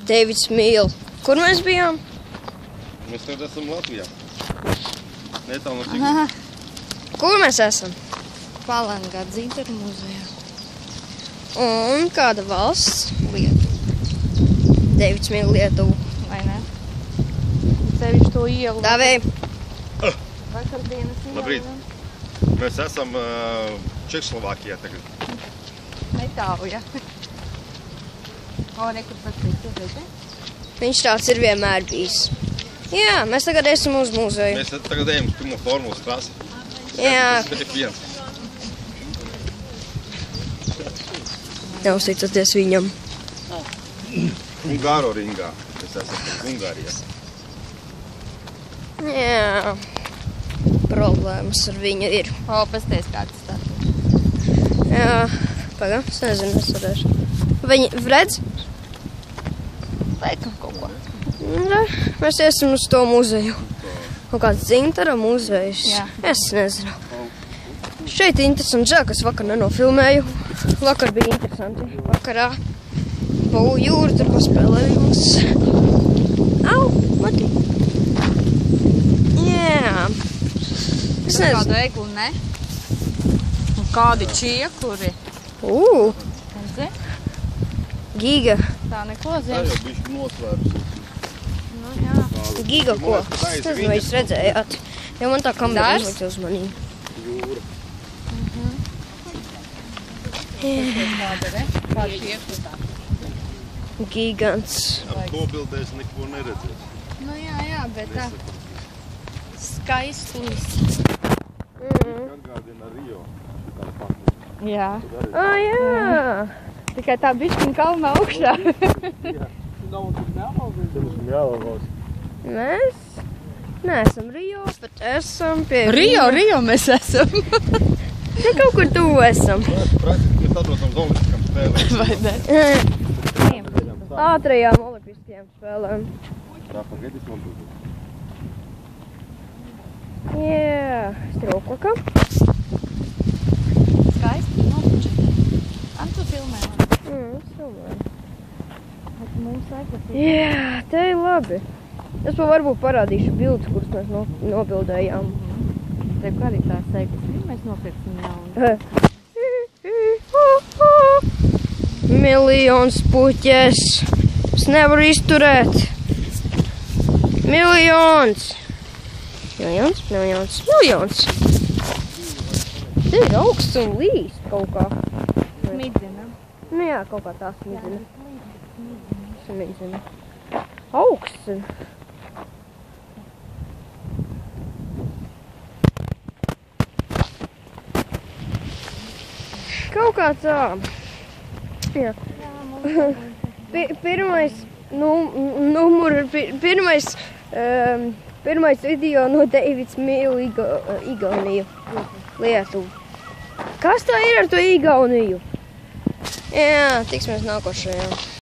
Deivids mīl. Kur mēs bijām? Mēs tagad esam Latvijā. Netālu no Siguldas. Kur mēs esam? Palangā Dzintaru muzejā. Un kāda valsts? Lietuva. Deivids mīl Lietuvu. Vai ne? Sevišķi to ielu. Davei. Vakardienas ielu. Labrīt. Mēs esam Čehoslovākijā tagad. Netālu, ja? O, nekur patīk, redzi? Viņš tāds ir vienmēr bijis. Jā, mēs tagad esam uz muzeju. Mēs tagad ejam uz pirmo formulas trasi. Jā. Tas ir F1. Neusticaties viņam. Ungāro ringā. Mēs esam Ungārijā. Jā. Problēmas ar viņu ir. O, pasties kāds statu. Jā. Pagā, es nezinu, es varēšu. Viņi redz? Laikam kaut ko. Ne, mēs esam uz to muzeju. Kaut kāds Dzintara muzejs. Jā. Es nezinu. Šeit ir interesanti žēl, ka es vakar nenofilmēju. Vakar bija interesanti. Vakarā Pulu jūru tur paspēlēju mums. Au, mati. Jā. Es Tur nezinu. kādu eglu, ne? Un kādi čiekuri. Redzi? Giga. Tā neko Tā zem. jau bišķi nosvērus. Nu, jā. Giga ko? Es nezinu, vai jūs redzējāt. Jo man tā kamera Dārs? uzlikt uz manī. Jūra. Kāda, ne? Kādi čiekuri. Gigants. Ar to bildēs neko neredzēs. Nu, jā, bet tā. Skaislis. Atgādina Rio. Tā pakli. Jā. Jā. Tikai tā bišķiņa kalna augšā. Mums jālavās. Mēs neesam Rio, bet esam pie Rio mēs esam. Te kaut kur tuvu esam. Praktiski mēs atrodamies olimpiskām spēlēm. Vai ne? Ātrajām olimpiskajām spēlēm. Tā pagaidīs man būtu. Jā, strūklaka. Skaisti nopuči. Antu filmē. Es domāju. Mums laikas ir. Jā, te ir labi. Es vēl varbūt parādīšu bildes, kuras mēs nobildējām. Tev kā arī tā sēkas. Mēs nopirksim jaunu. Miljons puķes. Es nevaru izturēt. Miljons. Miljons. Te ir augsts un līst kaut kā. Smidzina. Nu jā, kaut kā tā smidzina. Smidzina. Augsts. Kaut kā tā. Jā. Pirmais pirmais video no Deivids mīl Igauniju. Lietuvu. Kas tā ir ar to Igauniju? Jā, tiksimies nākošajā.